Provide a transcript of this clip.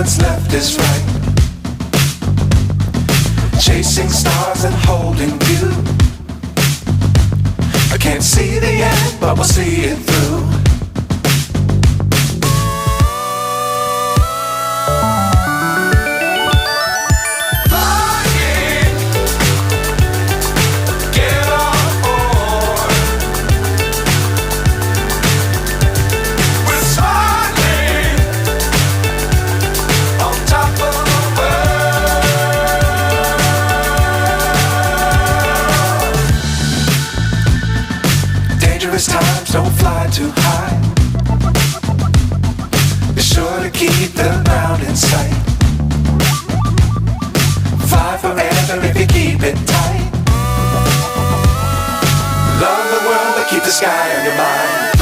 what's left is right. Chasing stars and holding you. I can't see the end, but we'll see it through. Times don't fly too high. Be sure to keep the ground in sight. Fly forever if you keep it tight. Love the world but keep the sky on your mind.